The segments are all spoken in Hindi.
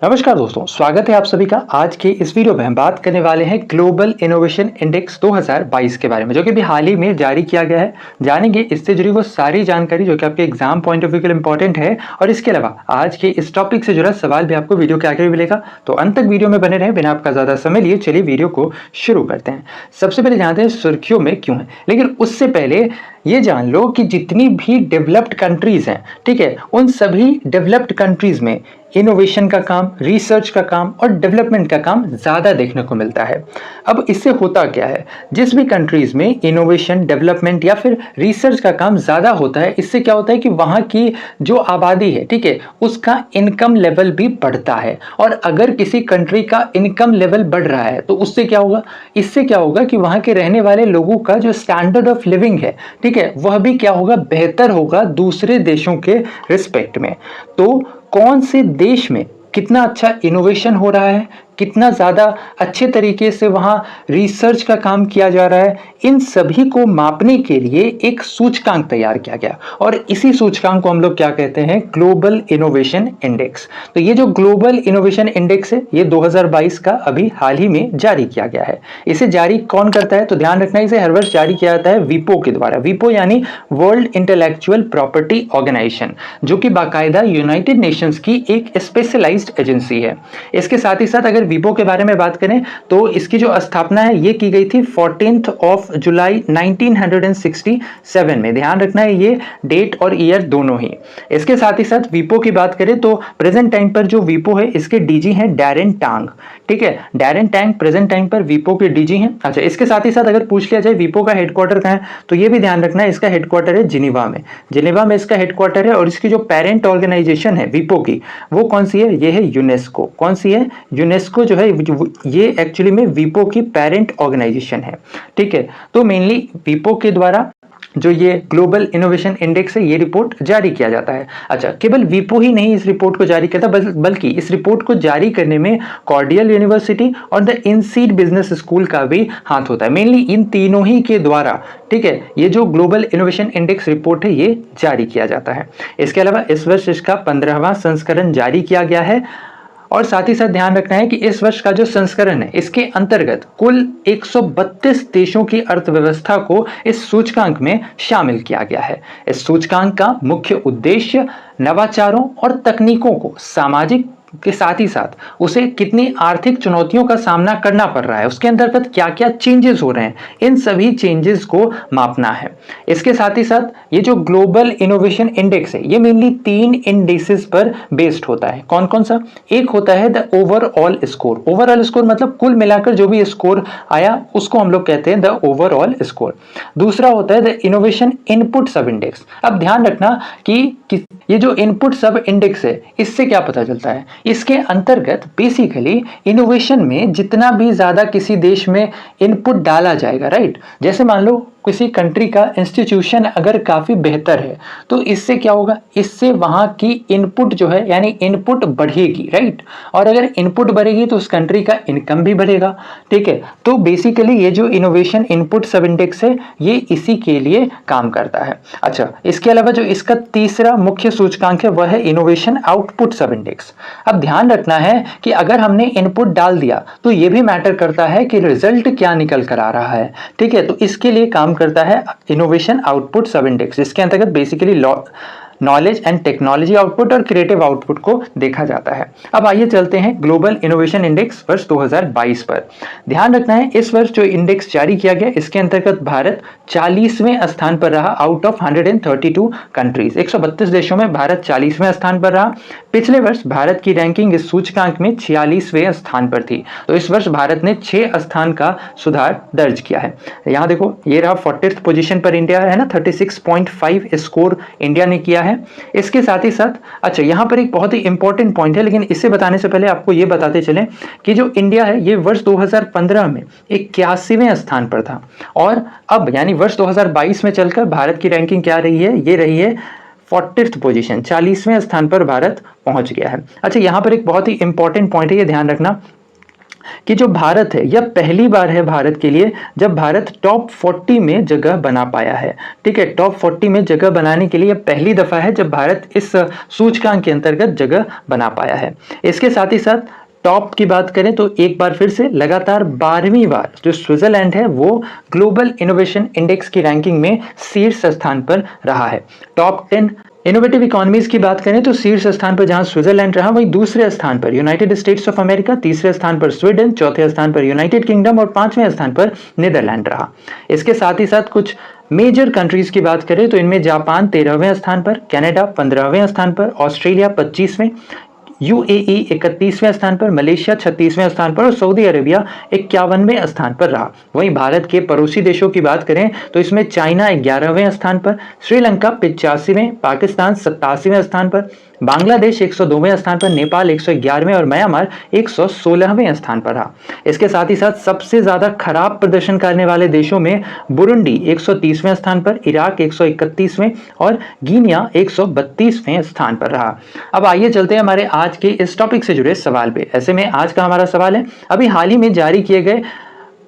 नमस्कार दोस्तों, स्वागत है आप सभी का। आज के इस वीडियो में हम बात करने वाले हैं ग्लोबल इनोवेशन इंडेक्स 2022 के बारे में, जो कि अभी हाल ही में जारी किया गया है। जानेंगे इससे जुड़ी वो सारी जानकारी जो कि आपके एग्जाम पॉइंट ऑफ व्यू के लिए इंपॉर्टेंट है, और इसके अलावा आज के इस टॉपिक से जुड़ा सवाल भी आपको वीडियो के आगे भी मिलेगा। तो अंत तक वीडियो में बने रहें, बिना आपका ज्यादा समय लिए चलिए वीडियो को शुरू करते हैं। सबसे पहले जानते हैं सुर्खियों में क्यों है, लेकिन उससे पहले ये जान लो कि जितनी भी डेवलप्ड कंट्रीज हैं, ठीक है, उन सभी डेवलप्ड कंट्रीज में इनोवेशन का काम, रिसर्च का काम और डेवलपमेंट का काम ज़्यादा देखने को मिलता है। अब इससे होता क्या है, जिस भी कंट्रीज़ में इनोवेशन, डेवलपमेंट या फिर रिसर्च का काम ज़्यादा होता है, इससे क्या होता है कि वहाँ की जो आबादी है, ठीक है, उसका इनकम लेवल भी बढ़ता है। और अगर किसी कंट्री का इनकम लेवल बढ़ रहा है तो उससे क्या होगा, इससे क्या होगा कि वहाँ के रहने वाले लोगों का जो स्टैंडर्ड ऑफ लिविंग है, ठीक है, वह भी क्या होगा, बेहतर होगा दूसरे देशों के रिस्पेक्ट में। तो कौन से देश में कितना अच्छा इनोवेशन हो रहा है, कितना ज़्यादा अच्छे तरीके से वहाँ रिसर्च का काम किया जा रहा है, इन सभी को मापने के लिए एक सूचकांक तैयार किया गया, और इसी सूचकांक को हम लोग क्या कहते हैं, ग्लोबल इनोवेशन इंडेक्स। तो ये जो ग्लोबल इनोवेशन इंडेक्स है, ये 2022 का अभी हाल ही में जारी किया गया है। इसे जारी कौन करता है, तो ध्यान रखना, इसे हर वर्ष जारी किया जाता है वीपो के द्वारा। वीपो यानी वर्ल्ड इंटेलेक्चुअल प्रॉपर्टी ऑर्गेनाइजेशन, जो कि बाकायदा यूनाइटेड नेशंस की एक स्पेशलाइज्ड एजेंसी है। इसके साथ ही साथ अगर वीपो के बारे में बात करें तो इसकी जो स्थापना है ये की गई थी 14 जुलाई 1967 में। ध्यान रखना है ये डेट और ईयर दोनों ही। इसके साथ ही साथ वीपो की बात करें तो प्रेजेंट टाइम पर जो वीपो है, इसके डीजी हैं डैरेन टांग, ठीक है, डैरेन टांग प्रेजेंट टाइम पर वीपो के डीजी हैं। अच्छा, इसके साथ ही साथ अगर पूछ लिया जाए वीपो का हेडक्वार्टर कहाँ है, तो ये भी ध्यान रखना है, इसका हेडक्वार्टर है जिनेवा में। जिनेवा में इसका हेडक्वार्टर है, और इसकी जो पेरेंट ऑर्गेनाइजेशन है वीपो की, वो कौन सी है, ये है यूनेस्को। कौन सी है, यूनेस्को जो है, ये एक्चुअली में वीपो की पेरेंट ऑर्गेनाइजेशन है, ठीक है। तो मेनली वीपो के द्वारा जो ये ग्लोबल इनोवेशन इंडेक्स है, ये रिपोर्ट जारी किया जाता है। अच्छा, केवल वीपो ही नहीं इस रिपोर्ट को जारी करता, बल्कि इस रिपोर्ट को जारी करने में कॉर्डियल यूनिवर्सिटी और द इनसीड बिजनेस स्कूल का भी हाथ होता है। मेनली इन तीनों ही के द्वारा, ठीक है, ये जो ग्लोबल इनोवेशन इंडेक्स रिपोर्ट है, ये जारी किया जाता है। इसके अलावा इस वर्ष इसका 15वां संस्करण जारी किया गया है, और साथ ही साथ ध्यान रखना है कि इस वर्ष का जो संस्करण है, इसके अंतर्गत कुल 132 देशों की अर्थव्यवस्था को इस सूचकांक में शामिल किया गया है। इस सूचकांक का मुख्य उद्देश्य नवाचारों और तकनीकों को सामाजिक के साथ ही साथ उसे कितनी आर्थिक चुनौतियों का सामना करना पड़ रहा है, उसके अंतर्गत क्या क्या चेंजेस हो रहे हैं, इन सभी चेंजेस को मापना है। इसके साथ ही साथ ये जो ग्लोबल इनोवेशन इंडेक्स है, ये मेनली 3 इंडेक्सेस पर बेस्ड होता है। कौन कौन सा, एक होता है the overall score. Overall score मतलब कुल मिलाकर जो भी स्कोर आया उसको हम लोग कहते हैं द ओवरऑल स्कोर। दूसरा होता है द इनोवेशन इनपुट सब इंडेक्स। अब ध्यान रखना कि ये जो इनपुट सब इंडेक्स है, इससे क्या पता चलता है, इसके अंतर्गत बेसिकली इनोवेशन में जितना भी ज्यादा किसी देश में इनपुट डाला जाएगा, राइट, जैसे मान लो किसी कंट्री का इंस्टीट्यूशन अगर काफी बेहतर है, तो इससे क्या होगा, इससे वहां की इनपुट जो है, यानी इनपुट बढ़ेगी, राइट, और अगर इनपुट बढ़ेगी तो उस कंट्री का इनकम भी बढ़ेगा, ठीक है। तो बेसिकली ये जो इनोवेशन इनपुट सब इंडेक्स है, ये इसी के लिए काम करता है। अच्छा, इसके अलावा जो इसका तीसरा मुख्य सूचकांक है, वह है इनोवेशन आउटपुट सब इंडेक्स। अब ध्यान रखना है कि अगर हमने इनपुट डाल दिया तो ये भी मैटर करता है कि रिजल्ट क्या निकल कर आ रहा है, ठीक है। तो इसके लिए काम करता है इनोवेशन आउटपुट सब इंडेक्स। इसके अंतर्गत basically knowledge and technology output और क्रिएटिव आउटपुट को देखा जाता है। अब आइए चलते हैं ग्लोबल इनोवेशन इंडेक्स वर्ष 2022 पर। ध्यान रखना है, इस वर्ष जो इंडेक्स जारी किया गया, इसके अंतर्गत भारत 40वें स्थान पर रहा आउट ऑफ 132 कंट्रीज। 132 देशों में भारत 40वें स्थान पर रहा। पिछले वर्ष भारत की रैंकिंग इस सूचकांक में 46वें स्थान पर थी, तो इस वर्ष भारत ने 6 स्थान का सुधार दर्ज किया है। यहाँ देखो, ये रहा 40th पोजीशन पर इंडिया है ना, 36.5 स्कोर इंडिया ने किया है। इसके साथ ही साथ, अच्छा, यहां पर एक बहुत ही इंपॉर्टेंट पॉइंट है, लेकिन इससे बताने से पहले आपको यह बताते चलें कि जो इंडिया है, ये वर्ष 2015 में 81वें स्थान पर था, और अब यानी वर्ष 2022 में चलकर भारत की रैंकिंग क्या रही है, ये रही है 40th पोजीशन, 40वें स्थान पर भारत पहुंच गया है। अच्छा, यहां पर एक बहुत ही इंपॉर्टेंट पॉइंट है, ये ध्यान रखना कि जो भारत है, यह पहली बार है भारत के लिए जब भारत टॉप 40 में जगह बना पाया है। ठीक है, टॉप 40 में जगह बनाने के लिए यह पहली दफा है जब भारत इस सूचकांक के अंतर्गत जगह बना पाया है। इसके साथ ही साथ टॉप की बात करें तो एक बार फिर से लगातार 12वीं बार जो स्विट्जरलैंड है वो ग्लोबल इनोवेशन इंडेक्स की रैंकिंग में शीर्ष स्थान पर रहा है। टॉप 10 इनोवेटिव इकोनॉमीज की बात करें तो शीर्ष स्थान पर जहां स्विट्जरलैंड रहा, वहीं दूसरे स्थान पर यूनाइटेड स्टेट्स ऑफ अमेरिका, तीसरे स्थान पर स्वीडन, चौथे स्थान पर यूनाइटेड किंगडम और पांचवें स्थान पर नीदरलैंड रहा। इसके साथ ही साथ कुछ मेजर कंट्रीज की बात करें तो इनमें जापान 13वें स्थान पर, कनाडा 15वें स्थान पर, ऑस्ट्रेलिया 25वें, यूएई 31वें स्थान पर, मलेशिया 36वें स्थान पर और सऊदी अरेबिया 51वें स्थान पर रहा। वहीं भारत के पड़ोसी देशों की बात करें तो इसमें चाइना 11वें स्थान पर, श्रीलंका 85वें, पाकिस्तान 87वें स्थान पर, बांग्लादेश 102वें स्थान पर, नेपाल 111वें और म्यांमार 116वें स्थान पर रहा। इसके साथ ही साथ सबसे ज्यादा खराब प्रदर्शन करने वाले देशों में बुरुंडी 130वें स्थान पर, इराक 131वें और गिनिया 132वें स्थान पर रहा। अब आइए चलते हैं हमारे आज के इस टॉपिक से जुड़े सवाल पे। ऐसे में आज का हमारा सवाल है, अभी हाल ही में जारी किए गए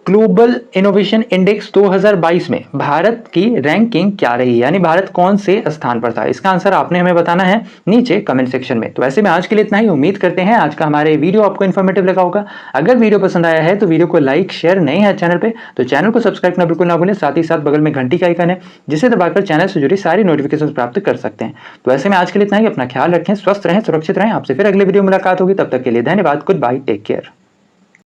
ग्लोबल इनोवेशन इंडेक्स 2022 में भारत की रैंकिंग क्या रही, यानी भारत कौन से स्थान पर था। इसका आंसर आपने हमें बताना है नीचे कमेंट सेक्शन में। तो ऐसे में आज के लिए इतना ही। उम्मीद करते हैं आज का हमारे वीडियो आपको इन्फॉर्मेटिव लगा होगा। अगर वीडियो पसंद आया है तो वीडियो को लाइक शेयर, नहीं है चैनल पे तो चैनल को सब्सक्राइब करना बिल्कुल ना भूलें। साथ ही साथ बगल में घंटी का आइकन है जिसे दबाकर चैनल से जुड़ी सारी नोटिफिकेशन प्राप्त कर सकते हैं। तो ऐसे में आज के लिए इतना ही। अपना ख्याल रखें, स्वस्थ रहें, सुरक्षित रहें। आपसे फिर अगले वीडियो मुलाकात होगी, तब तक के लिए धन्यवाद। Good bye, take care.